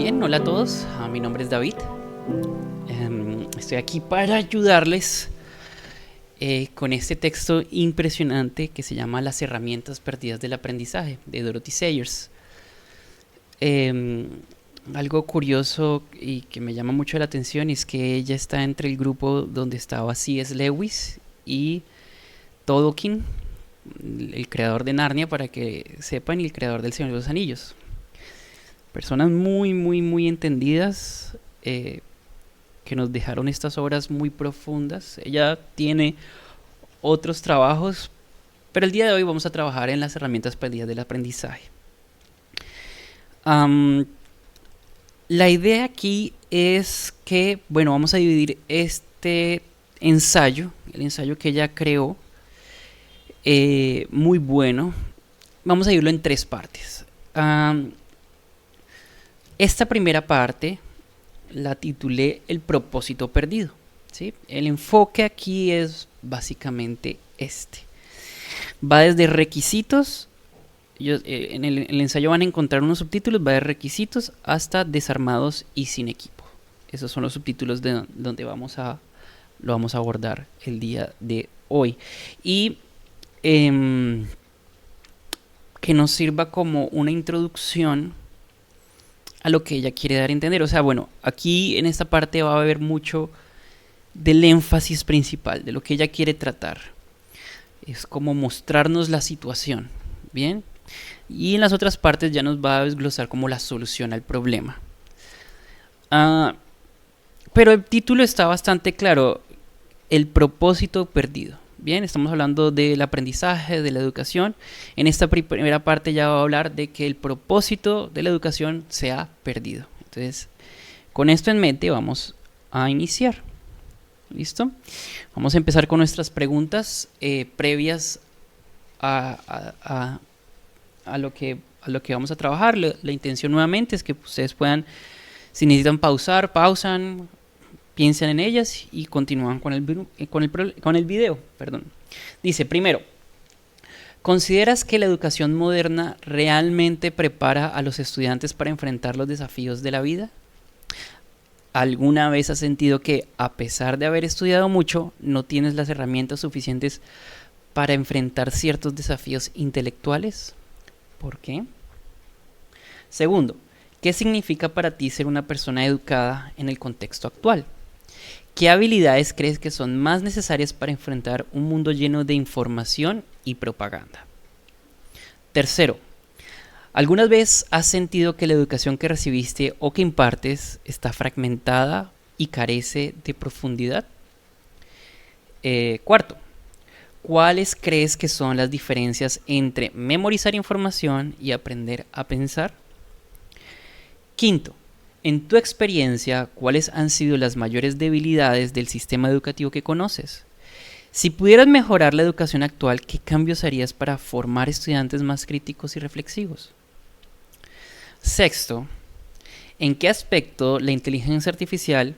Bien, hola a todos, mi nombre es David. Estoy aquí para ayudarles con este texto impresionante que se llama Las herramientas perdidas del aprendizaje, de Dorothy Sayers. Em, Algo curioso y que me llama mucho la atención es que ella está entre el grupo donde estaba C.S. Lewis y Tolkien, el creador de Narnia, para que sepan, y el creador del Señor de los Anillos. Personas muy entendidas, que nos dejaron estas obras muy profundas. Ella tiene otros trabajos, pero el día de hoy vamos a trabajar en las herramientas perdidas del aprendizaje. Um, la idea aquí es que, bueno, vamos a dividir este ensayo, el ensayo que ella creó, muy bueno. Vamos a dividirlo en tres partes. Esta primera parte la titulé El propósito perdido, ¿sí? El enfoque aquí es básicamente este. Va desde requisitos, en el ensayo van a encontrar unos subtítulos, va de requisitos hasta desarmados y sin equipo. Esos son los subtítulos de donde lo vamos a abordar el día de hoy. Y que nos sirva como una introducción a lo que ella quiere dar a entender. O sea, bueno, aquí en esta parte va a haber mucho del énfasis principal, de lo que ella quiere tratar. Es como mostrarnos la situación, ¿bien? Y en las otras partes ya nos va a desglosar como la solución al problema. Pero el título está bastante claro, el propósito perdido. Bien, estamos hablando del aprendizaje, de la educación. En esta primera parte ya va a hablar de que el propósito de la educación se ha perdido. Entonces, con esto en mente vamos a iniciar. ¿Listo? Vamos a empezar con nuestras preguntas previas a lo que vamos a trabajar. La intención nuevamente es que ustedes puedan, si necesitan pausar, pausan, piensen en ellas y continúan con el video. Perdón. Dice, primero, ¿consideras que la educación moderna realmente prepara a los estudiantes para enfrentar los desafíos de la vida? ¿Alguna vez has sentido que, a pesar de haber estudiado mucho, no tienes las herramientas suficientes para enfrentar ciertos desafíos intelectuales? ¿Por qué? Segundo, ¿qué significa para ti ser una persona educada en el contexto actual? ¿Qué habilidades crees que son más necesarias para enfrentar un mundo lleno de información y propaganda? Tercero, ¿alguna vez has sentido que la educación que recibiste o que impartes está fragmentada y carece de profundidad? Cuarto, ¿cuáles crees que son las diferencias entre memorizar información y aprender a pensar? Quinto, en tu experiencia, ¿cuáles han sido las mayores debilidades del sistema educativo que conoces? Si pudieras mejorar la educación actual, ¿qué cambios harías para formar estudiantes más críticos y reflexivos? Sexto, ¿en qué aspecto la inteligencia artificial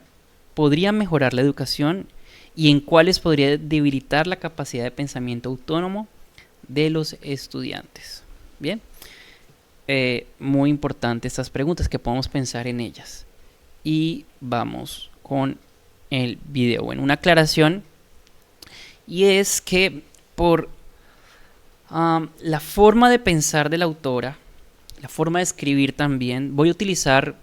podría mejorar la educación y en cuáles podría debilitar la capacidad de pensamiento autónomo de los estudiantes? Bien. Muy importante estas preguntas, que podamos pensar en ellas. Y vamos con el video. Bueno, una aclaración, y es que por la forma de pensar de la autora, la forma de escribir también, voy a utilizar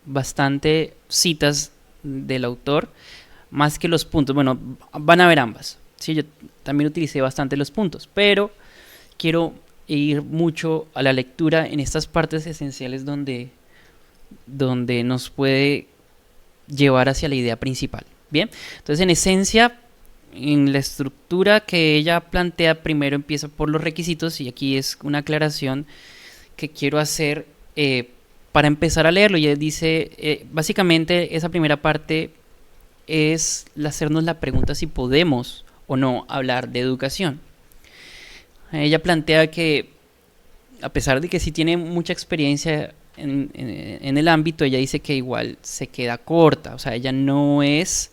bastante citas del autor más que los puntos. Bueno, van a ver ambas. Sí, yo también utilicé bastante los puntos, pero quiero ir mucho a la lectura en estas partes esenciales donde nos puede llevar hacia la idea principal. Bien, entonces en esencia, en la estructura que ella plantea, primero empieza por los requisitos, y aquí es una aclaración que quiero hacer para empezar a leerlo. Y dice, básicamente esa primera parte es hacernos la pregunta si podemos o no hablar de educación. Ella plantea que, a pesar de que sí tiene mucha experiencia en el ámbito, ella dice que igual se queda corta. O sea, ella no es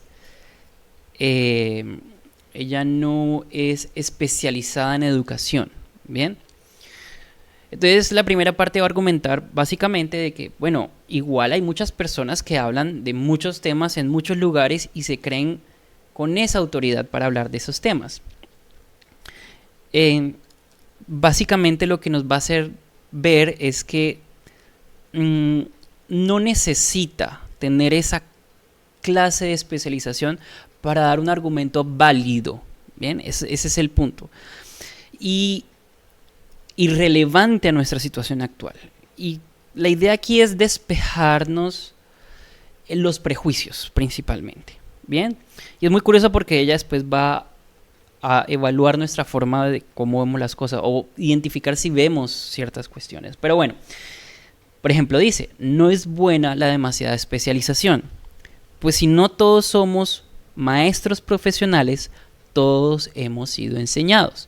ella no es especializada en educación. Bien, entonces, ella plantea que, a pesar de que sí tiene mucha experiencia en el ámbito, ella dice que igual se queda corta. O sea, ella no es ella no es especializada en educación. Bien, entonces, ella plantea que, a pesar de que sí tiene mucha experiencia en el ámbito, ella dice que igual se queda corta. O sea, ella no es Entonces la primera parte va a argumentar básicamente de que, bueno, igual hay muchas personas que hablan de muchos temas en muchos lugares y se creen con esa autoridad para hablar de esos temas. Básicamente lo que nos va a hacer ver es que no necesita tener esa clase de especialización para dar un argumento válido. Bien, ese es el punto. Y irrelevante a nuestra situación actual. Y la idea aquí es despejarnos en los prejuicios principalmente. Bien, y es muy curioso porque ella después va a evaluar nuestra forma de cómo vemos las cosas o identificar si vemos ciertas cuestiones. Pero bueno, por ejemplo dice, no es buena la demasiada especialización, pues si no todos somos maestros profesionales, todos hemos sido enseñados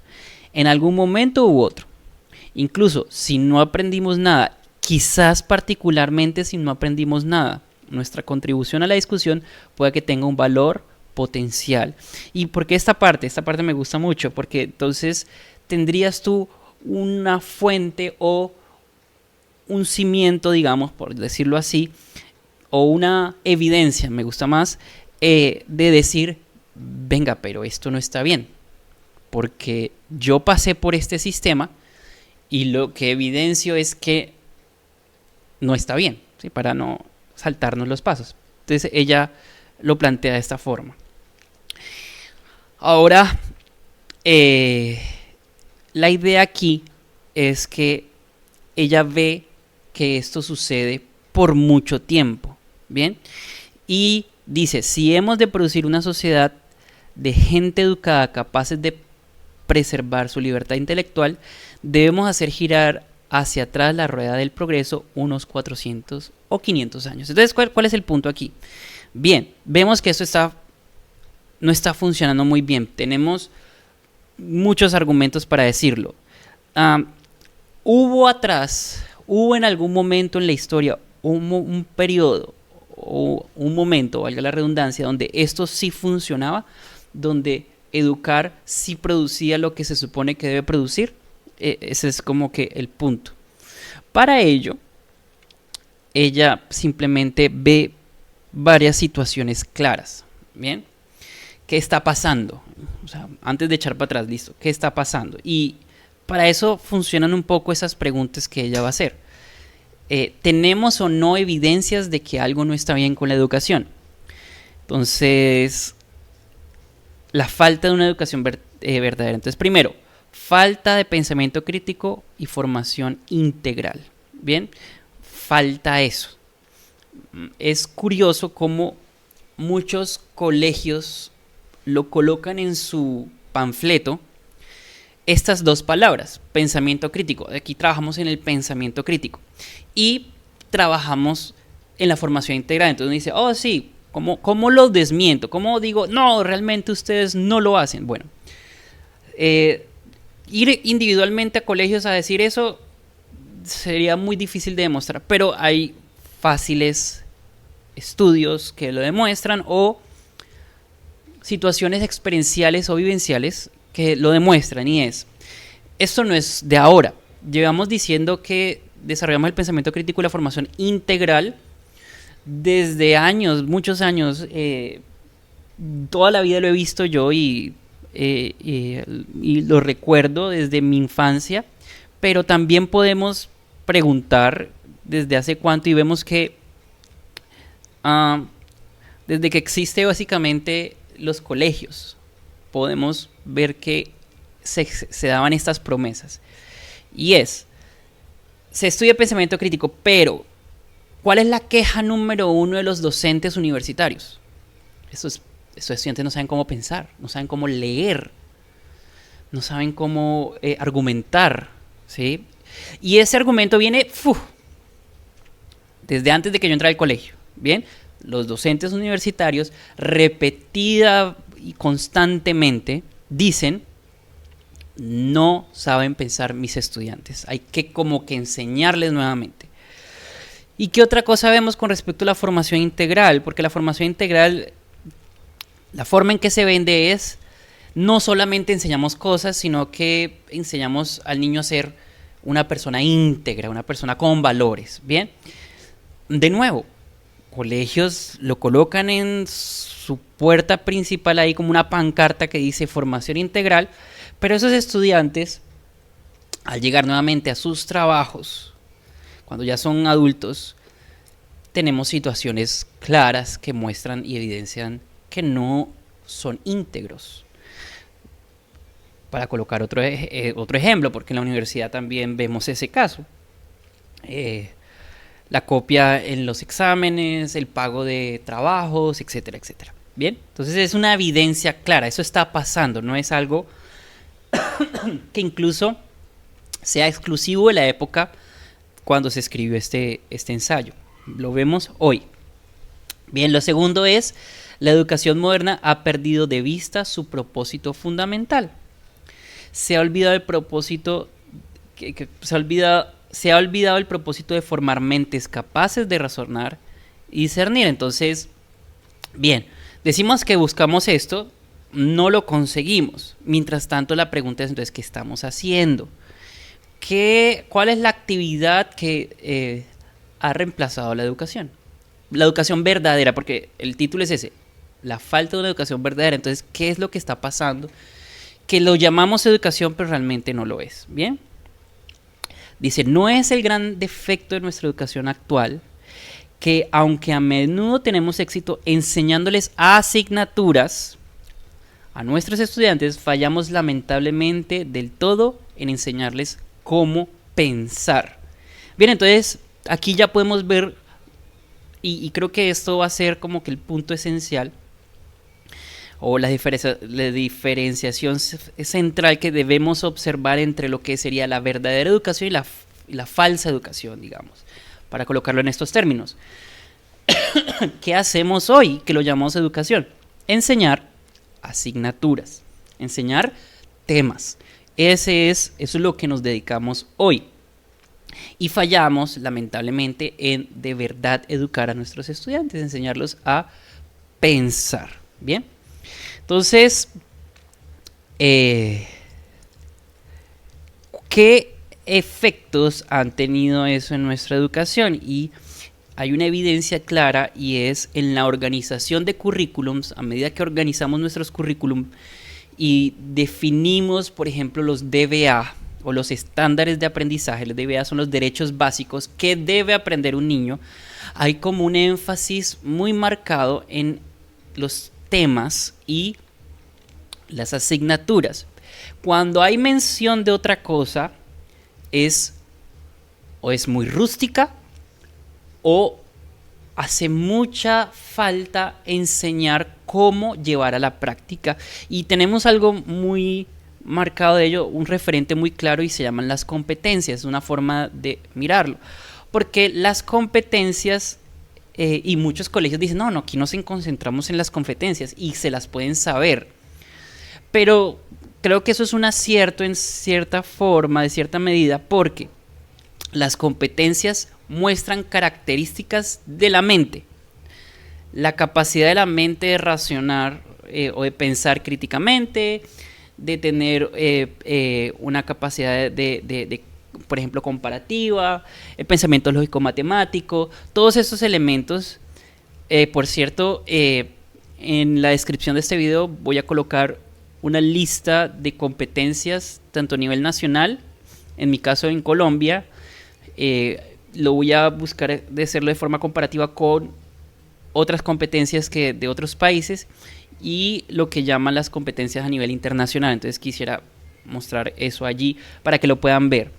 en algún momento u otro. Incluso si no aprendimos nada, quizás particularmente si no aprendimos nada, nuestra contribución a la discusión puede que tenga un valor potencial. ¿Y por qué esta parte? Esta parte me gusta mucho porque entonces tendrías tú una fuente o un cimiento, digamos, por decirlo así, o una evidencia, me gusta más, de decir, venga, pero esto no está bien, porque yo pasé por este sistema y lo que evidencio es que no está bien, ¿sí? Para no saltarnos los pasos. Entonces ella lo plantea de esta forma. Ahora, la idea aquí es que ella ve que esto sucede por mucho tiempo, ¿bien? Y dice, si hemos de producir una sociedad de gente educada capaces de preservar su libertad intelectual, debemos hacer girar hacia atrás la rueda del progreso unos 400 o 500 años. Entonces, ¿cuál es el punto aquí? Bien, vemos que esto no está funcionando muy bien. Tenemos muchos argumentos para decirlo. Hubo en algún momento en la historia un periodo o un momento, valga la redundancia, donde esto sí funcionaba, donde educar sí producía lo que se supone que debe producir. Ese es como que el punto. Para ello, ella simplemente ve varias situaciones claras. Bien, ¿qué está pasando? O sea, antes de echar para atrás, listo, ¿qué está pasando? Y para eso funcionan un poco esas preguntas que ella va a hacer. ¿Tenemos o no evidencias de que algo no está bien con la educación? Entonces, la falta de una educación verdadera. Entonces, primero, falta de pensamiento crítico y formación integral. Bien, falta eso. Es curioso cómo muchos colegios lo colocan en su panfleto estas dos palabras, pensamiento crítico. Aquí trabajamos en el pensamiento crítico y trabajamos en la formación integral. Entonces uno dice, oh sí, ¿cómo lo desmiento? ¿Cómo digo, no, realmente ustedes no lo hacen? Bueno, ir individualmente a colegios a decir eso sería muy difícil de demostrar, pero hay fáciles estudios que lo demuestran o situaciones experienciales o vivenciales que lo demuestran, y esto no es de ahora. Llevamos diciendo que desarrollamos el pensamiento crítico y la formación integral desde años, muchos años. Toda la vida lo he visto yo y lo recuerdo desde mi infancia, pero también podemos preguntar desde hace cuánto y vemos que desde que existe básicamente los colegios podemos ver que se daban estas promesas, y se estudia pensamiento crítico, pero ¿cuál es la queja número uno de los docentes universitarios? Estos estudiantes no saben cómo pensar, no saben cómo leer, no saben cómo argumentar, ¿sí? Y ese argumento viene desde antes de que yo entrara al colegio. Bien, los docentes universitarios repetida y constantemente dicen, no saben pensar mis estudiantes, hay que como que enseñarles nuevamente. ¿Y qué otra cosa vemos con respecto a la formación integral? Porque la formación integral, la forma en que se vende es, no solamente enseñamos cosas, sino que enseñamos al niño a ser una persona íntegra, una persona con valores. Bien, de nuevo, colegios lo colocan en su puerta principal ahí como una pancarta que dice formación integral, pero esos estudiantes, al llegar nuevamente a sus trabajos, cuando ya son adultos, tenemos situaciones claras que muestran y evidencian que no son íntegros. Para colocar otro ejemplo, porque en la universidad también vemos ese caso. La copia en los exámenes, el pago de trabajos, etcétera, etcétera. Bien, entonces es una evidencia clara, eso está pasando, no es algo que incluso sea exclusivo de la época cuando se escribió este ensayo. Lo vemos hoy. Bien, lo segundo es, la educación moderna ha perdido de vista su propósito fundamental. Se ha olvidado el propósito, se ha olvidado el propósito de formar mentes capaces de razonar y discernir. Entonces, bien, decimos que buscamos esto, no lo conseguimos. Mientras tanto, la pregunta es entonces, ¿qué estamos haciendo? ¿Cuál es la actividad que ha reemplazado la educación? La educación verdadera, porque el título es ese, la falta de una educación verdadera. Entonces, ¿qué es lo que está pasando? Que lo llamamos educación, pero realmente no lo es. Bien. Dice, no es el gran defecto de nuestra educación actual que, aunque a menudo tenemos éxito enseñándoles asignaturas a nuestros estudiantes, fallamos lamentablemente del todo en enseñarles cómo pensar. Bien, entonces aquí ya podemos ver, y creo que esto va a ser como que el punto esencial, o la diferenciación central que debemos observar entre lo que sería la verdadera educación y la falsa educación, digamos, para colocarlo en estos términos. ¿Qué hacemos hoy que lo llamamos educación? Enseñar asignaturas, enseñar temas. Eso es lo que nos dedicamos hoy. Y fallamos, lamentablemente, en de verdad educar a nuestros estudiantes, enseñarlos a pensar. Bien. Entonces, ¿qué efectos han tenido eso en nuestra educación? Y hay una evidencia clara, y es en la organización de currículums. A medida que organizamos nuestros currículum y definimos, por ejemplo, los DBA o los estándares de aprendizaje. Los DBA son los derechos básicos que debe aprender un niño. Hay como un énfasis muy marcado en los temas y las asignaturas. Cuando hay mención de otra cosa, o es muy rústica, o hace mucha falta enseñar cómo llevar a la práctica. Y tenemos algo muy marcado de ello, un referente muy claro, y se llaman las competencias. Es una forma de mirarlo, porque las competencias, y muchos colegios dicen, no, aquí nos concentramos en las competencias, y se las pueden saber, pero creo que eso es un acierto en cierta forma, de cierta medida, porque las competencias muestran características de la mente, la capacidad de la mente de razonar o de pensar críticamente, de tener una capacidad de, por ejemplo, comparativa, el pensamiento lógico-matemático, todos estos elementos. Por cierto, en la descripción de este video voy a colocar una lista de competencias, tanto a nivel nacional, en mi caso en Colombia, lo voy a buscar de hacerlo de forma comparativa con otras competencias que de otros países, y lo que llaman las competencias a nivel internacional. Entonces quisiera mostrar eso allí para que lo puedan ver.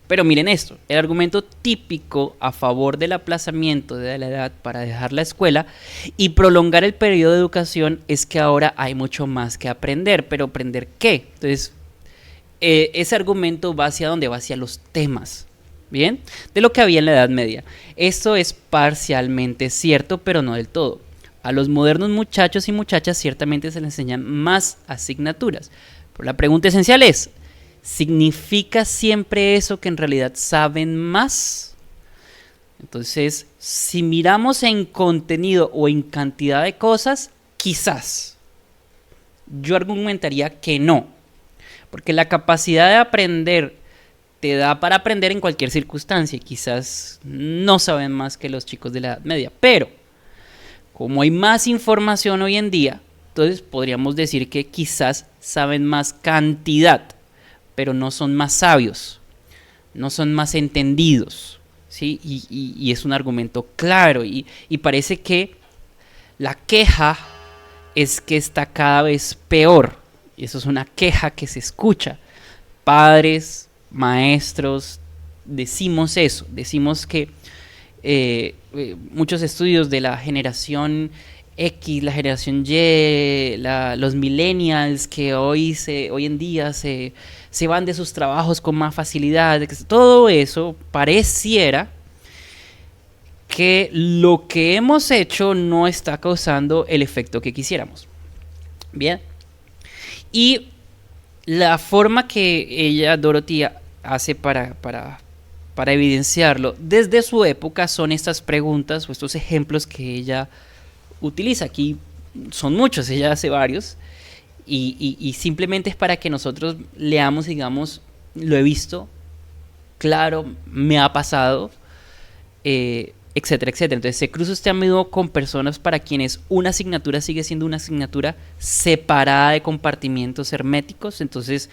Pero miren esto, el argumento típico a favor del aplazamiento de la edad para dejar la escuela y prolongar el periodo de educación es que ahora hay mucho más que aprender. ¿Pero aprender qué? Entonces, ese argumento va hacia dónde? Va hacia los temas, ¿bien? De lo que había en la Edad Media. Esto es parcialmente cierto, pero no del todo. A los modernos muchachos y muchachas ciertamente se les enseñan más asignaturas. Pero la pregunta esencial es, ¿significa siempre eso que en realidad saben más? Entonces, si miramos en contenido o en cantidad de cosas, quizás. Yo argumentaría que no. Porque la capacidad de aprender te da para aprender en cualquier circunstancia. Quizás no saben más que los chicos de la Edad Media, pero como hay más información hoy en día, entonces podríamos decir que quizás saben más cantidad, pero no son más sabios, no son más entendidos, ¿sí? Y es un argumento claro y parece que la queja es que está cada vez peor. Y eso es una queja que se escucha. Padres, maestros, decimos eso, decimos que muchos estudios de la generación X, la generación Y, los millennials que hoy en día se van de sus trabajos con más facilidad, todo eso pareciera que lo que hemos hecho no está causando el efecto que quisiéramos. Bien. Y la forma que ella, Dorothy, hace para evidenciarlo desde su época son estas preguntas o estos ejemplos que ella utiliza. Aquí son muchos, ella hace varios. Y simplemente es para que nosotros leamos, digamos, lo he visto, claro, me ha pasado, etcétera, etcétera. Entonces se cruza usted a menudo con personas para quienes una asignatura sigue siendo una asignatura separada de compartimientos herméticos. Entonces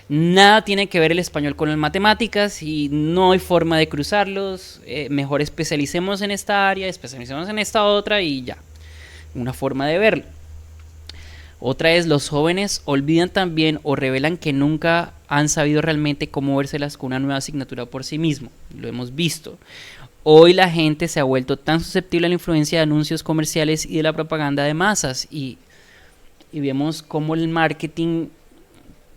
nada tiene que ver el español con las matemáticas y no hay forma de cruzarlos. Mejor especialicemos en esta área, especialicemos en esta otra y ya. Una forma de verlo. Otra es, los jóvenes olvidan también o revelan que nunca han sabido realmente cómo vérselas con una nueva asignatura por sí mismo. Lo hemos visto. Hoy la gente se ha vuelto tan susceptible a la influencia de anuncios comerciales y de la propaganda de masas y vemos cómo el marketing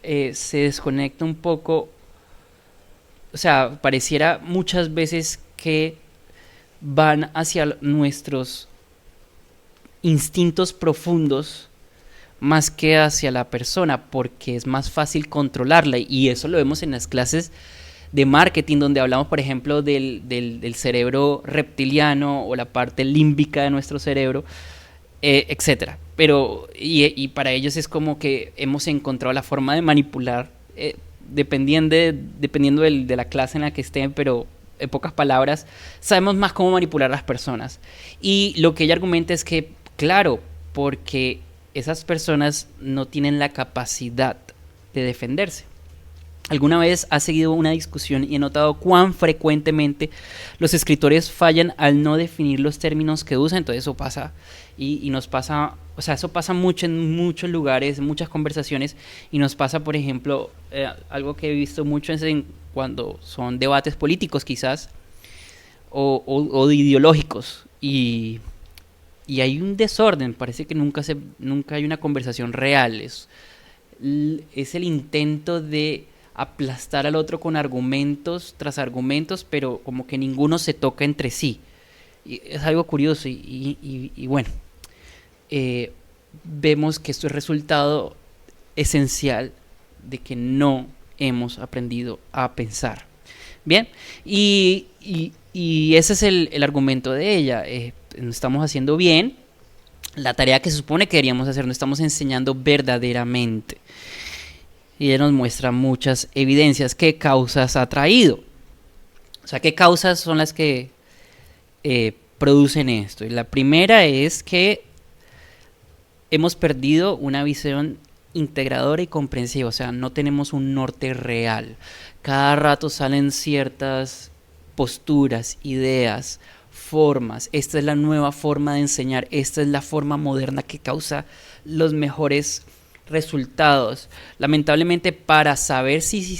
se desconecta un poco. O sea, pareciera muchas veces que van hacia nuestros instintos profundos más que hacia la persona, porque es más fácil controlarla, y eso lo vemos en las clases de marketing, donde hablamos, por ejemplo, del cerebro reptiliano o la parte límbica de nuestro cerebro, etcétera. Pero, y para ellos es como que hemos encontrado la forma de manipular, dependiendo de la clase en la que estén, pero en pocas palabras, sabemos más cómo manipular a las personas. Y lo que ella argumenta es que, claro, porque esas personas no tienen la capacidad de defenderse. ¿Alguna vez has seguido una discusión y he notado cuán frecuentemente los escritores fallan al no definir los términos que usan? Entonces eso pasa y nos pasa, o sea, eso pasa mucho en muchos lugares, en muchas conversaciones, y nos pasa, por ejemplo, algo que he visto mucho es cuando son debates políticos quizás o ideológicos y hay un desorden, parece que nunca hay una conversación real, es el intento de aplastar al otro con argumentos tras argumentos, pero como que ninguno se toca entre sí. Y es algo curioso y bueno, vemos que esto es resultado esencial de que no hemos aprendido a pensar. Bien, y ese es el argumento de ella. No estamos haciendo bien la tarea que se supone que deberíamos hacer, no estamos enseñando verdaderamente. Y ella nos muestra muchas evidencias. ¿Qué causas ha traído? O sea, ¿qué causas son las que producen esto? Y la primera es que hemos perdido una visión integradora y comprensiva, o sea, no tenemos un norte real. Cada rato salen ciertas posturas, ideas, formas. Esta es la nueva forma de enseñar, esta es la forma moderna que causa los mejores resultados. Lamentablemente, para saber si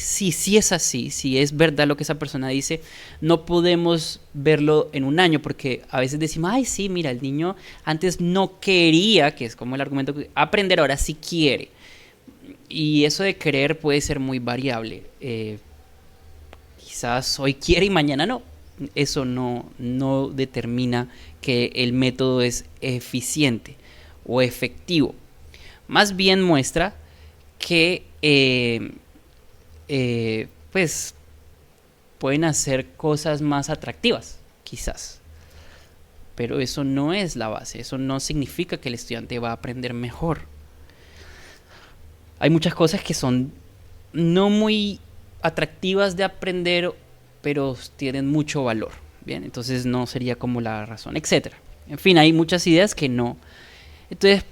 es así, si es verdad lo que esa persona dice, no podemos verlo en un año, porque a veces decimos, ay sí, mira, el niño antes no quería, que es como el argumento, aprender, ahora sí quiere. Y eso de querer puede ser muy variable. Quizás hoy quiere y mañana no. Eso no determina que el método es eficiente o efectivo. Más bien muestra que pues pueden hacer cosas más atractivas, quizás. Pero eso no es la base, eso no significa que el estudiante va a aprender mejor. Hay muchas cosas que son no muy atractivas de aprender, pero tienen mucho valor. Bien, entonces no sería como la razón, etcétera. En fin, hay muchas ideas que no. Entonces,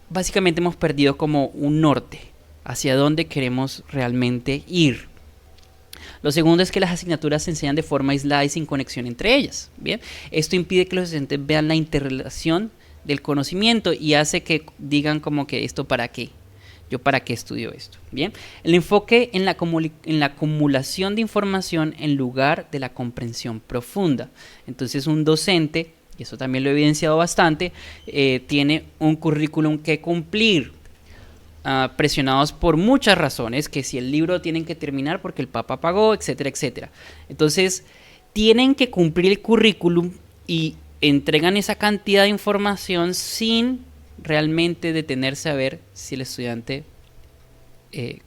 básicamente hemos perdido como un norte hacia dónde queremos realmente ir. Lo segundo es que las asignaturas se enseñan de forma aislada y sin conexión entre ellas. Bien, esto impide que los estudiantes vean la interrelación del conocimiento y hace que digan como que esto para qué, yo para qué estudio esto. Bien, el enfoque en la acumulación de información en lugar de la comprensión profunda. Entonces un docente, y eso también lo he evidenciado bastante, tiene un currículum que cumplir, presionados por muchas razones, que si el libro tienen que terminar porque el papá pagó, etcétera, etcétera. Entonces tienen que cumplir el currículum y entregan esa cantidad de información sin realmente detenerse a ver si el estudiante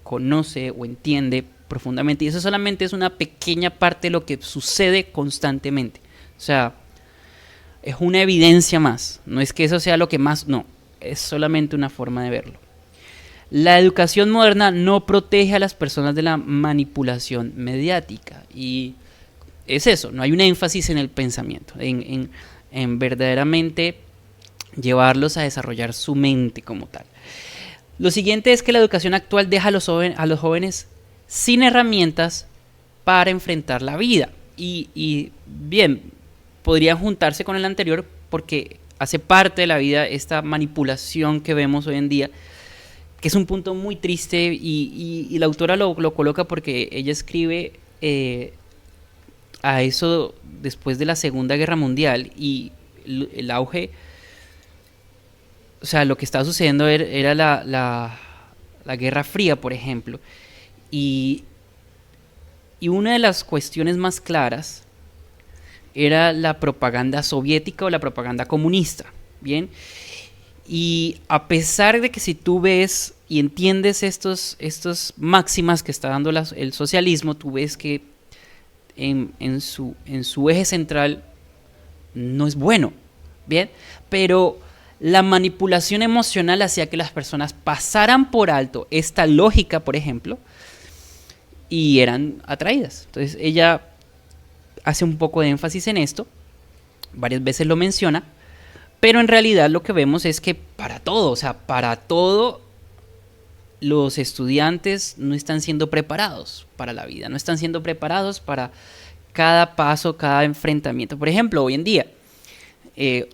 conoce o entiende profundamente. Y eso solamente es una pequeña parte de lo que sucede constantemente. O sea, es una evidencia más. No es que eso sea lo que más, no. Es solamente una forma de verlo. La educación moderna no protege a las personas de la manipulación mediática. Y es eso, no hay un énfasis en el pensamiento, en verdaderamente llevarlos a desarrollar su mente como tal. Lo siguiente es que la educación actual deja a los jóvenes sin herramientas para enfrentar la vida. Y bien, podrían juntarse con el anterior porque hace parte de la vida esta manipulación que vemos hoy en día, que es un punto muy triste y la autora lo coloca porque ella escribe a eso después de la Segunda Guerra Mundial y el auge, o sea, lo que estaba sucediendo era la Guerra Fría, por ejemplo, y, y una de las cuestiones más claras era la propaganda soviética o la propaganda comunista, ¿bien? Y a pesar de que si tú ves y entiendes estos máximas que está dando el socialismo, tú ves que en su eje central no es bueno, ¿bien? Pero la manipulación emocional hacía que las personas pasaran por alto esta lógica, por ejemplo, y eran atraídas. Entonces ella hace un poco de énfasis en esto, varias veces lo menciona, pero en realidad lo que vemos es que para todo, o sea, para todo los estudiantes no están siendo preparados para la vida, no están siendo preparados para cada paso, cada enfrentamiento. Por ejemplo, hoy en día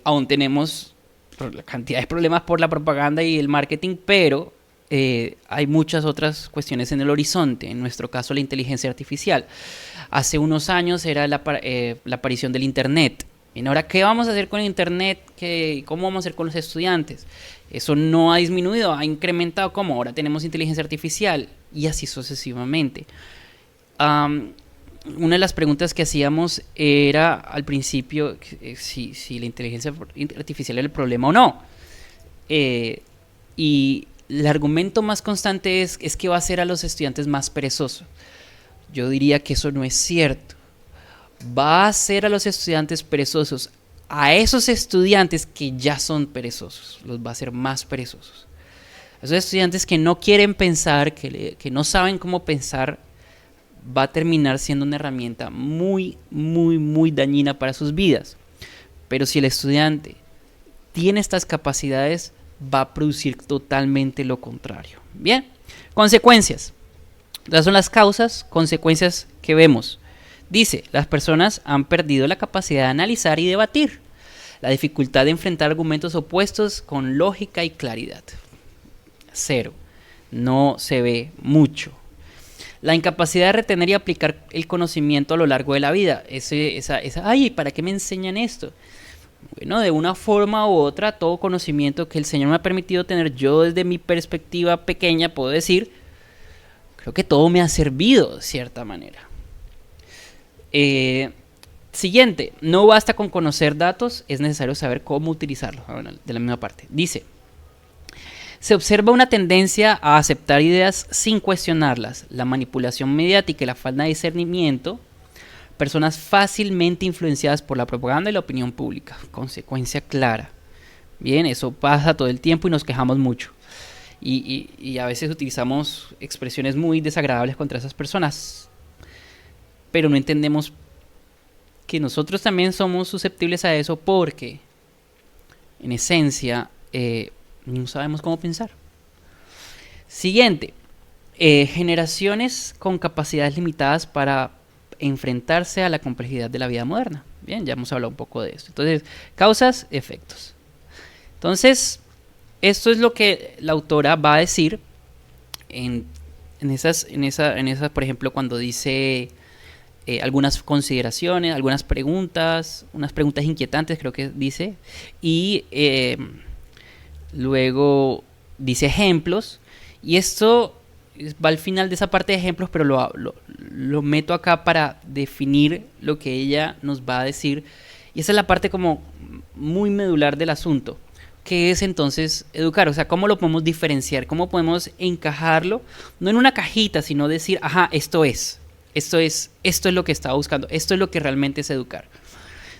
aún tenemos la cantidad de problemas por la propaganda y el marketing, pero hay muchas otras cuestiones en el horizonte, en nuestro caso la inteligencia artificial. Hace unos años era la aparición del Internet. Y ahora, ¿qué vamos a hacer con el Internet? ¿Cómo vamos a hacer con los estudiantes? Eso no ha disminuido, ha incrementado. ¿Cómo? Ahora tenemos inteligencia artificial y así sucesivamente. Una de las preguntas que hacíamos era al principio si la inteligencia artificial era el problema o no. Y el argumento más constante es que va a hacer a los estudiantes más perezosos. Yo diría que eso no es cierto. Va a hacer a los estudiantes perezosos, a esos estudiantes que ya son perezosos, los va a hacer más perezosos. A esos estudiantes que no quieren pensar, que no saben cómo pensar, va a terminar siendo una herramienta muy, muy, muy dañina para sus vidas. Pero si el estudiante tiene estas capacidades, va a producir totalmente lo contrario. Bien, consecuencias. Estas son las causas, consecuencias que vemos. Dice, las personas han perdido la capacidad de analizar y debatir, la dificultad de enfrentar argumentos opuestos con lógica y claridad. Cero, no se ve mucho. La incapacidad de retener y aplicar el conocimiento a lo largo de la vida. Ay, ¿para qué me enseñan esto? Bueno, de una forma u otra, todo conocimiento que el Señor me ha permitido tener, yo desde mi perspectiva pequeña puedo decir, creo que todo me ha servido de cierta manera. Siguiente, no basta con conocer datos, es necesario saber cómo utilizarlos. Bueno, de la misma parte. Dice, se observa una tendencia a aceptar ideas sin cuestionarlas, la manipulación mediática y la falta de discernimiento, personas fácilmente influenciadas por la propaganda y la opinión pública. Consecuencia clara. Bien, eso pasa todo el tiempo y nos quejamos mucho. y a veces utilizamos expresiones muy desagradables contra esas personas, pero no entendemos que nosotros también somos susceptibles a eso porque, en esencia, no sabemos cómo pensar. Siguiente, generaciones con capacidades limitadas para enfrentarse a la complejidad de la vida moderna. Bien, ya hemos hablado un poco de esto. Entonces, causas, efectos. Entonces, esto es lo que la autora va a decir en esas, por ejemplo, cuando dice algunas consideraciones, algunas preguntas, unas preguntas inquietantes, creo que dice, y luego dice ejemplos, y esto va al final de esa parte de ejemplos, pero lo meto acá para definir lo que ella nos va a decir, y esa es la parte como muy medular del asunto. ¿Qué es entonces educar? O sea, ¿cómo lo podemos diferenciar? ¿Cómo podemos encajarlo? No en una cajita, sino decir, ajá, esto es lo que estaba buscando, esto es lo que realmente es educar.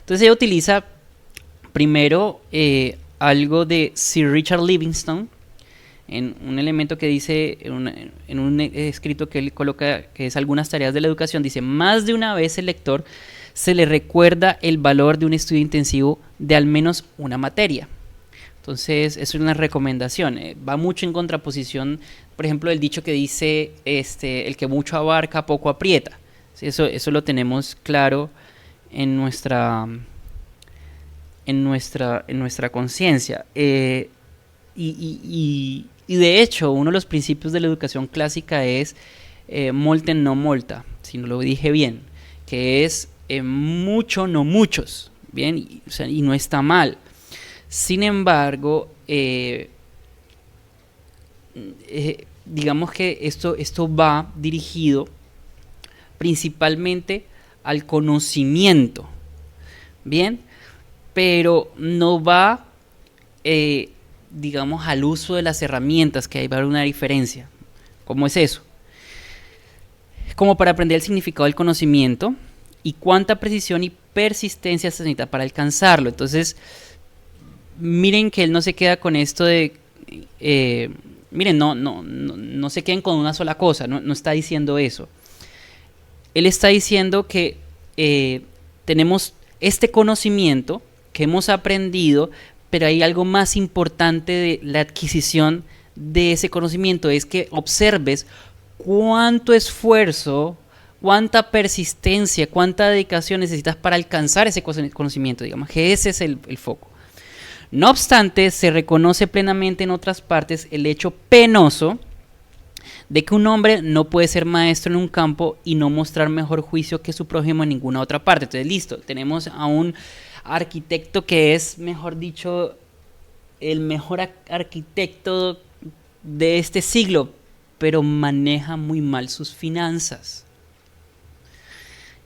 Entonces ella utiliza primero algo de Sir Richard Livingstone, en un elemento que dice, en un escrito que él coloca, que es algunas tareas de la educación, dice, más de una vez el lector se le recuerda el valor de un estudio intensivo de al menos una materia. Entonces, es una recomendación. Va mucho en contraposición, por ejemplo, del dicho que dice, el que mucho abarca, poco aprieta. ¿Sí? Eso lo tenemos claro en nuestra conciencia. Y de hecho, uno de los principios de la educación clásica es molten no molta, si no lo dije bien, que es mucho no muchos, ¿bien? O sea, y no está mal. Sin embargo, digamos que esto va dirigido principalmente al conocimiento, ¿bien? Pero no va, digamos, al uso de las herramientas, que ahí va a haber una diferencia. ¿Cómo es eso? Como para aprender el significado del conocimiento y cuánta precisión y persistencia se necesita para alcanzarlo. Entonces, miren que él no se queda con esto de, miren, no se queden con una sola cosa, no está diciendo eso. Él está diciendo que tenemos este conocimiento que hemos aprendido, pero hay algo más importante de la adquisición de ese conocimiento, es que observes cuánto esfuerzo, cuánta persistencia, cuánta dedicación necesitas para alcanzar ese conocimiento, digamos que ese es el foco. No obstante, se reconoce plenamente en otras partes el hecho penoso de que un hombre no puede ser maestro en un campo y no mostrar mejor juicio que su prójimo en ninguna otra parte. Entonces, listo, tenemos a un arquitecto que es, mejor dicho, el mejor arquitecto de este siglo, pero maneja muy mal sus finanzas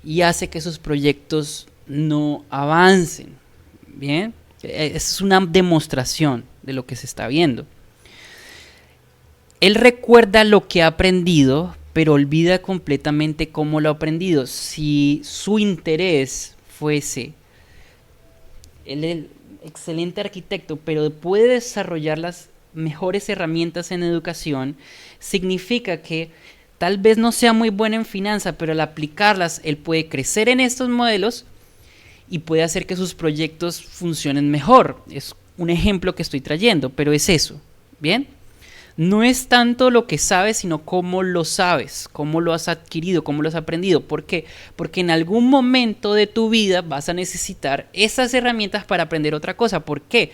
y hace que sus proyectos no avancen. Bien, es una demostración de lo que se está viendo. Él recuerda lo que ha aprendido, pero olvida completamente cómo lo ha aprendido. Si su interés fuese, él es excelente arquitecto, pero puede desarrollar las mejores herramientas en educación, significa que tal vez no sea muy bueno en finanzas, pero al aplicarlas, él puede crecer en estos modelos y puede hacer que sus proyectos funcionen mejor. Es un ejemplo que estoy trayendo, pero es eso, ¿bien? No es tanto lo que sabes, sino cómo lo sabes, cómo lo has adquirido, cómo lo has aprendido. ¿Por qué? Porque en algún momento de tu vida vas a necesitar esas herramientas para aprender otra cosa. ¿Por qué?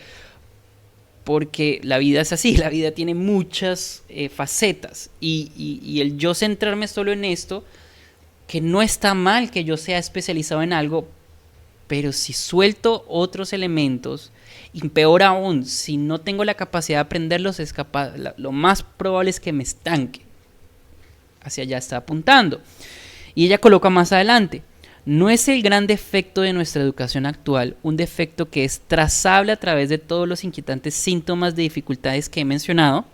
Porque la vida es así, la vida tiene muchas facetas y el yo centrarme solo en esto, que no está mal que yo sea especializado en algo, pero si suelto otros elementos, y peor aún, si no tengo la capacidad de aprenderlos, lo más probable es que me estanque. Hacia allá está apuntando. Y ella coloca más adelante, no es el gran defecto de nuestra educación actual, un defecto que es trazable a través de todos los inquietantes síntomas de dificultades que he mencionado,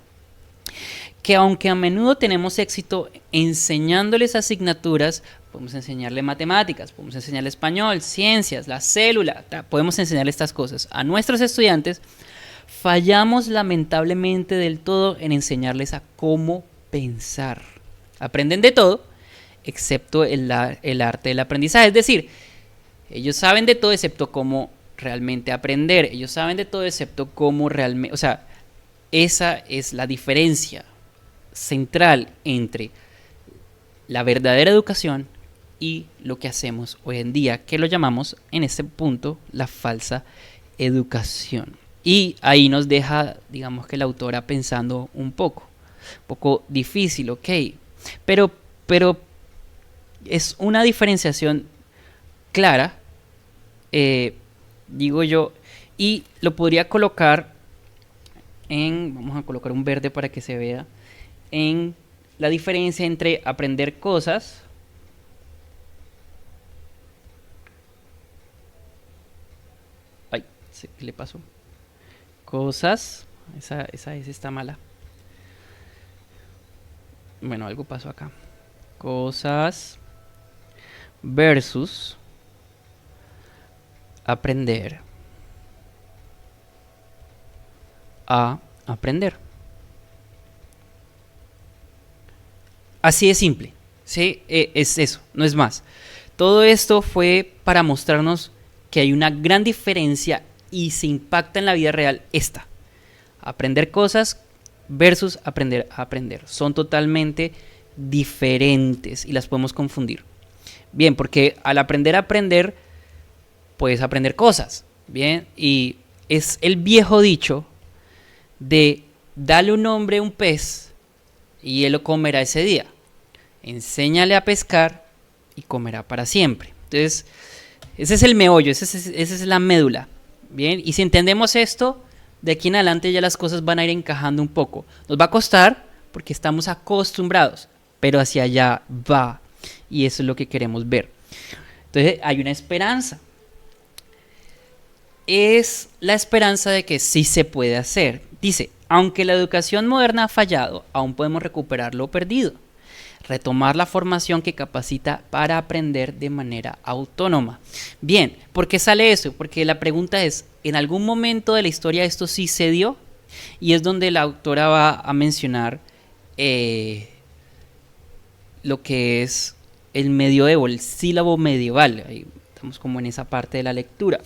que aunque a menudo tenemos éxito enseñándoles asignaturas, podemos enseñarle matemáticas, podemos enseñarle español, ciencias, la célula, podemos enseñarle estas cosas a nuestros estudiantes, fallamos lamentablemente del todo en enseñarles a cómo pensar. Aprenden de todo, excepto el arte del aprendizaje. Es decir, ellos saben de todo excepto cómo realmente aprender. Ellos saben de todo excepto cómo realmente... O sea, esa es la diferencia central entre la verdadera educación y lo que hacemos hoy en día, que lo llamamos en este punto la falsa educación. Y ahí nos deja, digamos que la autora pensando un poco difícil, ok, pero es una diferenciación clara, digo yo, y lo podría colocar en, vamos a colocar un verde para que se vea, en la diferencia entre aprender cosas ¿qué le pasó? Cosas, esa S está mala. Bueno, algo pasó acá. Cosas versus aprender a aprender. Así de simple, ¿sí? Es eso, no es más. Todo esto fue para mostrarnos que hay una gran diferencia y se impacta en la vida real esta. Aprender cosas versus aprender a aprender. Son totalmente diferentes y las podemos confundir. Bien, porque al aprender a aprender, puedes aprender cosas. Bien, y es el viejo dicho de dale un hombre a un pez y él lo comerá ese día. Enséñale a pescar y comerá para siempre. Entonces, ese es el meollo, esa es la médula. Bien, y si entendemos esto, de aquí en adelante ya las cosas van a ir encajando un poco. Nos va a costar porque estamos acostumbrados, pero hacia allá va. Y eso es lo que queremos ver. Entonces, hay una esperanza. Es la esperanza de que sí se puede hacer. Dice, aunque la educación moderna ha fallado, aún podemos recuperar lo perdido. Retomar la formación que capacita para aprender de manera autónoma. Bien, ¿por qué sale eso? Porque la pregunta es, ¿en algún momento de la historia esto sí se dio? Y es donde la autora va a mencionar lo que es el medioevo, el sílabo medieval. Ahí estamos como en esa parte de la lectura.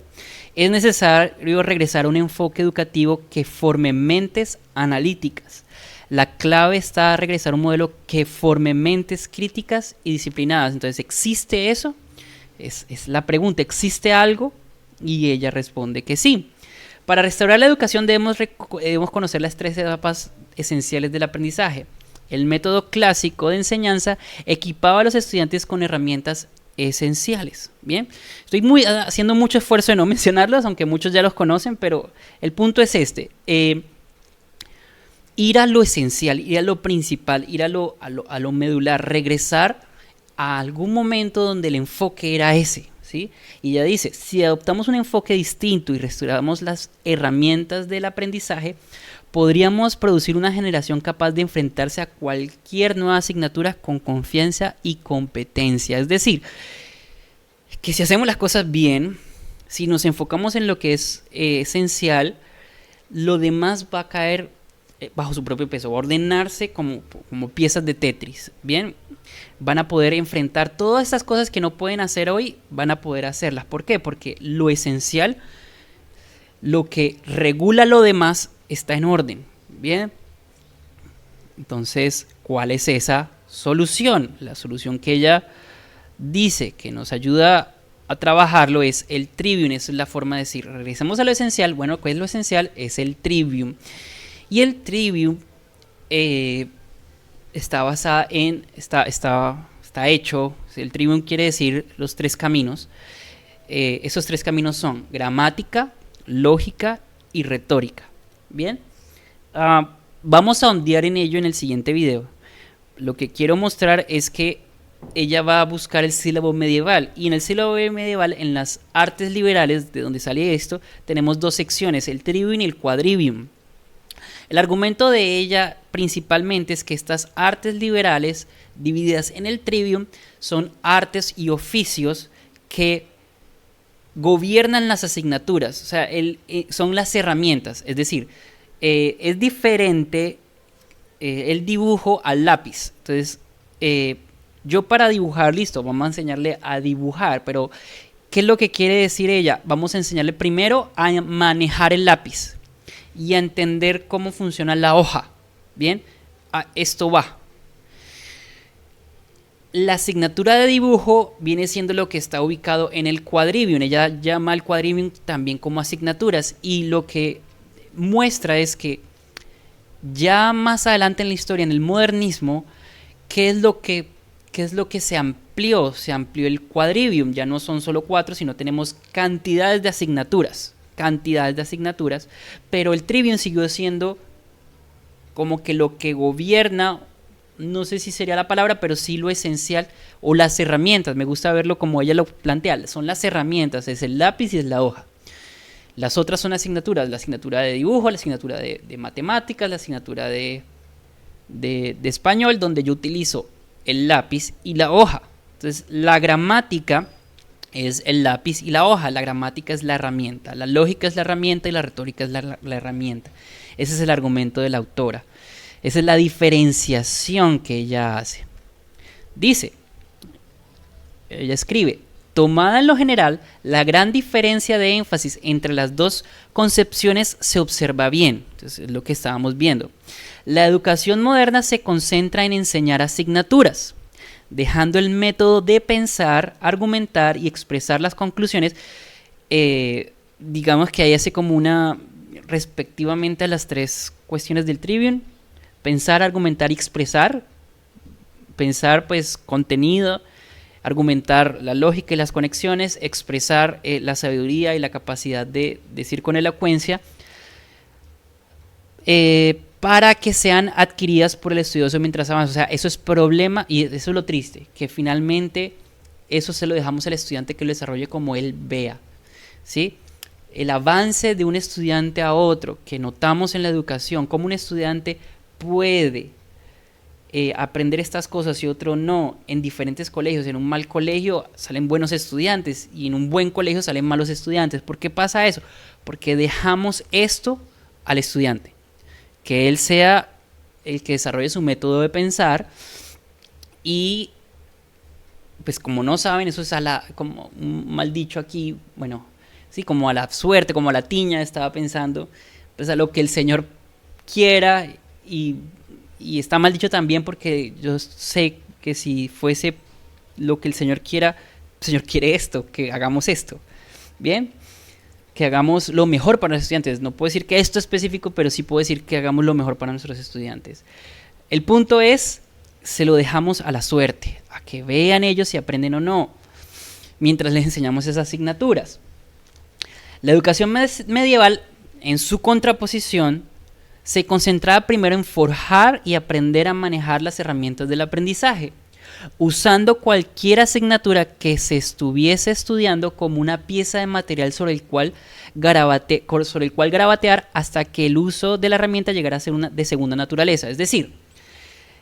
Es necesario regresar a un enfoque educativo que forme mentes analíticas. La clave está a regresar a un modelo que forme mentes críticas y disciplinadas. Entonces, ¿existe eso? Es la pregunta, ¿existe algo? Y ella responde que sí. Para restaurar la educación debemos conocer las 3 etapas esenciales del aprendizaje. El método clásico de enseñanza equipaba a los estudiantes con herramientas esenciales. Bien, estoy haciendo mucho esfuerzo de no mencionarlos, aunque muchos ya los conocen, pero el punto es este. Ir a lo esencial, ir a lo principal, ir a lo medular, regresar a algún momento donde el enfoque era ese, ¿sí? Y ella dice, si adoptamos un enfoque distinto y restauramos las herramientas del aprendizaje, podríamos producir una generación capaz de enfrentarse a cualquier nueva asignatura con confianza y competencia. Es decir, que si hacemos las cosas bien, si nos enfocamos en lo que es esencial, lo demás va a caer bajo su propio peso, va a ordenarse como piezas de Tetris. Bien, van a poder enfrentar todas estas cosas que no pueden hacer hoy, van a poder hacerlas. ¿Por qué? Porque lo esencial, lo que regula lo demás, está en orden. Bien, entonces, ¿cuál es esa solución? La solución que ella dice que nos ayuda a trabajarlo es el trivium. Esa es la forma de decir, regresemos a lo esencial. Bueno, ¿cuál es lo esencial? Es el trivium. Y el trivium está basado en, está hecho, el trivium quiere decir los 3 caminos. Esos 3 caminos son gramática, lógica y retórica. Bien, vamos a ondear en ello en el siguiente video. Lo que quiero mostrar es que ella va a buscar el sílabo medieval, y en el sílabo medieval, en las artes liberales, de donde sale esto, tenemos 2 secciones, el trivium y el quadrivium. El argumento de ella principalmente es que estas artes liberales divididas en el trivium son artes y oficios que gobiernan las asignaturas, o sea, son las herramientas, es decir, es diferente el dibujo al lápiz. Entonces, yo para dibujar, listo, vamos a enseñarle a dibujar, pero ¿qué es lo que quiere decir ella? Vamos a enseñarle primero a manejar el lápiz y a entender cómo funciona la hoja. Bien, a esto va. La asignatura de dibujo viene siendo lo que está ubicado en el quadrivium. Ella llama al quadrivium también como asignaturas, y lo que muestra es que ya más adelante en la historia, en el modernismo, ¿qué es lo que se amplió? Se amplió el quadrivium, ya no son solo 4, sino tenemos cantidades de asignaturas, pero el trivium siguió siendo como que lo que gobierna, no sé si sería la palabra, pero sí lo esencial, o las herramientas. Me gusta verlo como ella lo plantea, son las herramientas, es el lápiz y es la hoja. Las otras son asignaturas, la asignatura de dibujo, la asignatura de matemáticas, la asignatura de español, donde yo utilizo el lápiz y la hoja. Entonces, la gramática es el lápiz y la hoja. La gramática es la herramienta, la lógica es la herramienta y la retórica es la herramienta. Ese es el argumento de la autora. Esa es la diferenciación que ella hace. Dice, ella escribe: tomada en lo general, la gran diferencia de énfasis entre las dos concepciones se observa bien. Entonces, es lo que estábamos viendo. La educación moderna se concentra en enseñar asignaturas, dejando el método de pensar, argumentar y expresar las conclusiones. Digamos que ahí hace como una, respectivamente a las tres cuestiones del trivium: pensar, argumentar y expresar. Pensar, pues, contenido; argumentar, la lógica y las conexiones; expresar, la sabiduría y la capacidad de decir con elocuencia, para que sean adquiridas por el estudioso mientras avanza. O sea, eso es problema, y eso es lo triste, que finalmente eso se lo dejamos al estudiante que lo desarrolle como él vea, ¿sí? El avance de un estudiante a otro que notamos en la educación, cómo un estudiante puede aprender estas cosas y otro no, en diferentes colegios. En un mal colegio salen buenos estudiantes y en un buen colegio salen malos estudiantes. ¿Por qué pasa eso? Porque dejamos esto al estudiante, que él sea el que desarrolle su método de pensar, y pues como no saben, eso es como un mal dicho aquí, bueno, sí, como a la suerte, como a la tiña, estaba pensando, pues a lo que el Señor quiera. Y está mal dicho también, porque yo sé que si fuese lo que el Señor quiera, el Señor quiere esto, que hagamos esto, ¿bien? Que hagamos lo mejor para los estudiantes. No puedo decir que esto específico, pero sí puedo decir que hagamos lo mejor para nuestros estudiantes. El punto es, se lo dejamos a la suerte, a que vean ellos si aprenden o no, mientras les enseñamos esas asignaturas. La educación medieval, en su contraposición, se concentraba primero en forjar y aprender a manejar las herramientas del aprendizaje, usando cualquier asignatura que se estuviese estudiando como una pieza de material sobre el cual garabatear hasta que el uso de la herramienta llegara a ser de segunda naturaleza. Es decir,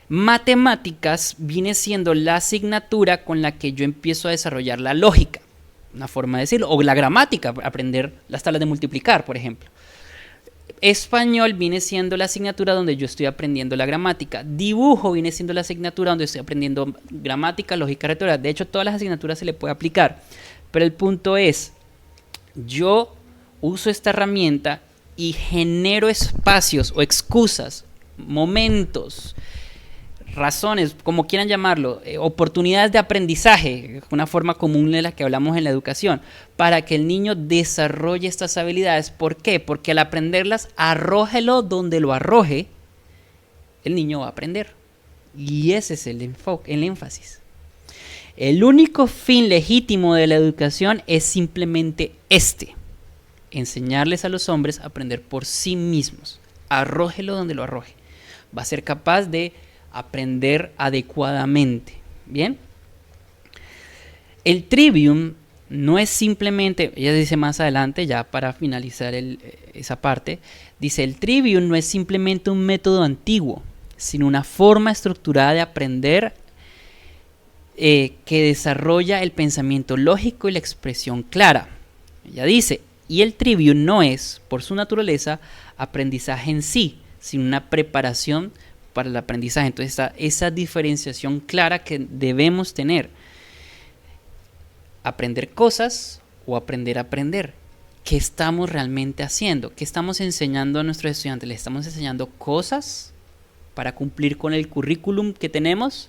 matemáticas viene siendo la asignatura con la que yo empiezo a desarrollar la lógica, una forma de decirlo, o la gramática, aprender las tablas de multiplicar, por ejemplo. Español viene siendo la asignatura donde yo estoy aprendiendo la gramática. Dibujo viene siendo la asignatura donde estoy aprendiendo gramática, lógica, retórica. De hecho, todas las asignaturas se le puede aplicar. Pero el punto es, yo uso esta herramienta y genero espacios o excusas, momentos, razones, como quieran llamarlo, oportunidades de aprendizaje, una forma común de la que hablamos en la educación, para que el niño desarrolle estas habilidades. ¿Por qué? Porque al aprenderlas, arrójelo donde lo arroje, el niño va a aprender. Y ese es el enfoque, el énfasis. El único fin legítimo de la educación es simplemente enseñarles a los hombres a aprender por sí mismos. Arrójelo donde lo arroje. Va a ser capaz de aprender adecuadamente. Bien. El trivium no es simplemente, ella dice más adelante, ya para finalizar esa parte, dice: el trivium no es simplemente un método antiguo, sino una forma estructurada de aprender que desarrolla el pensamiento lógico y la expresión clara. Ella dice, y el trivium no es, por su naturaleza, aprendizaje en sí, sino una preparación para el aprendizaje. Entonces está esa diferenciación clara que debemos tener. Aprender cosas o aprender a aprender. ¿Qué estamos realmente haciendo? ¿Qué estamos enseñando a nuestros estudiantes? ¿Les estamos enseñando cosas para cumplir con el currículum que tenemos?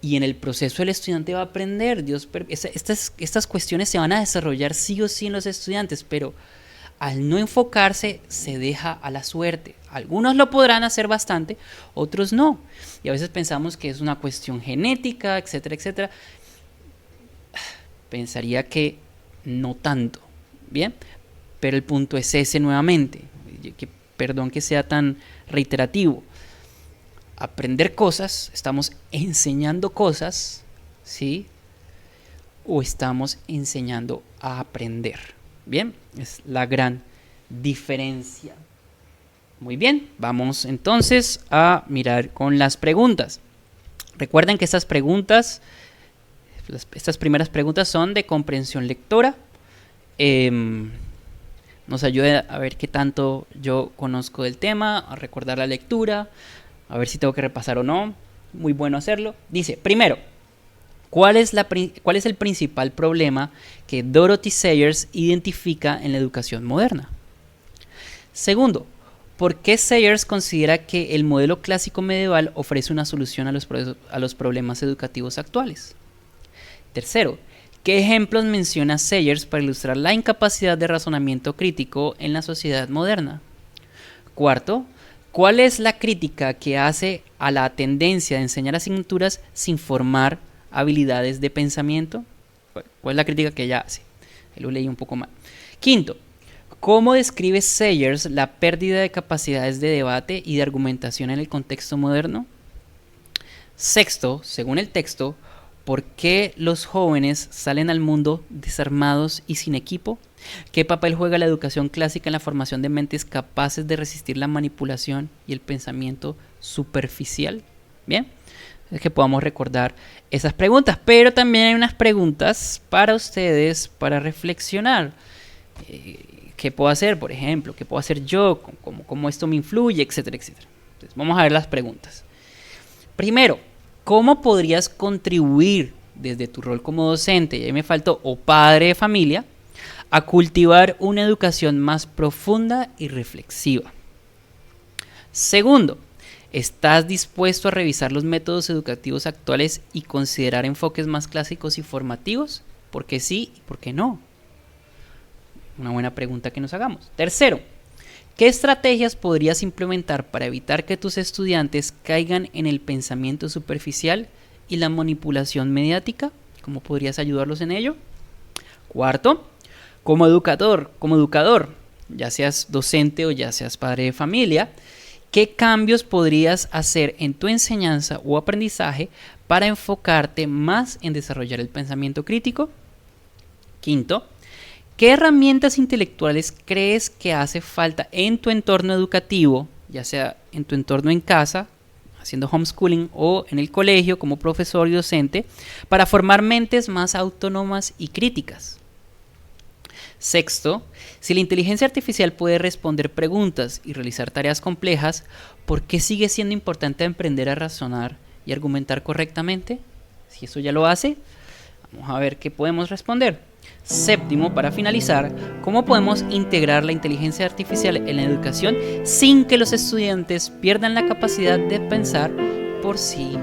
Y en el proceso el estudiante va a aprender. Estas cuestiones se van a desarrollar sí o sí en los estudiantes, pero al no enfocarse se deja a la suerte. Algunos lo podrán hacer bastante, otros no. Y a veces pensamos que es una cuestión genética, etcétera, etcétera. Pensaría que no tanto, ¿bien? Pero el punto es ese nuevamente. Perdón que sea tan reiterativo. Aprender cosas, estamos enseñando cosas, ¿sí? O estamos enseñando a aprender. Bien, es la gran diferencia. Muy bien, vamos entonces a mirar con las preguntas. Recuerden que estas primeras preguntas son de comprensión lectora. Nos ayuda a ver qué tanto yo conozco del tema, a recordar la lectura, a ver si tengo que repasar o no. Muy bueno hacerlo. Dice, primero, ¿cuál es el principal problema que Dorothy Sayers identifica en la educación moderna? Segundo, ¿por qué Sayers considera que el modelo clásico medieval ofrece una solución a los problemas educativos actuales? Tercero, ¿qué ejemplos menciona Sayers para ilustrar la incapacidad de razonamiento crítico en la sociedad moderna? Cuarto, ¿cuál es la crítica que hace a la tendencia de enseñar asignaturas sin formar habilidades de pensamiento? ¿Cuál es la crítica que ella hace? Lo leí un poco mal. Quinto, ¿cómo describe Sayers la pérdida de capacidades de debate y de argumentación en el contexto moderno? Sexto, según el texto, ¿por qué los jóvenes salen al mundo desarmados y sin equipo? ¿Qué papel juega la educación clásica en la formación de mentes capaces de resistir la manipulación y el pensamiento superficial? Bien, es que podamos recordar esas preguntas, pero también hay unas preguntas para ustedes para reflexionar. ¿Qué puedo hacer, por ejemplo? ¿Qué puedo hacer yo? ¿Cómo esto me influye? Etcétera, etcétera. Entonces, vamos a ver las preguntas. Primero, ¿cómo podrías contribuir desde tu rol como docente, y ahí me faltó, o padre de familia, a cultivar una educación más profunda y reflexiva? Segundo, ¿estás dispuesto a revisar los métodos educativos actuales y considerar enfoques más clásicos y formativos? ¿Por qué sí y por qué no? Una buena pregunta que nos hagamos. Tercero, ¿qué estrategias podrías implementar para evitar que tus estudiantes caigan en el pensamiento superficial y la manipulación mediática? ¿Cómo podrías ayudarlos en ello? Cuarto, como educador, ya seas docente o ya seas padre de familia, ¿qué cambios podrías hacer en tu enseñanza o aprendizaje para enfocarte más en desarrollar el pensamiento crítico? Quinto, ¿qué herramientas intelectuales crees que hace falta en tu entorno educativo, ya sea en tu entorno en casa, haciendo homeschooling, o en el colegio como profesor y docente, para formar mentes más autónomas y críticas? Sexto, si la inteligencia artificial puede responder preguntas y realizar tareas complejas, ¿por qué sigue siendo importante aprender a razonar y argumentar correctamente? Si eso ya lo hace, vamos a ver qué podemos responder. Séptimo, para finalizar, ¿cómo podemos integrar la inteligencia artificial en la educación sin que los estudiantes pierdan la capacidad de pensar por sí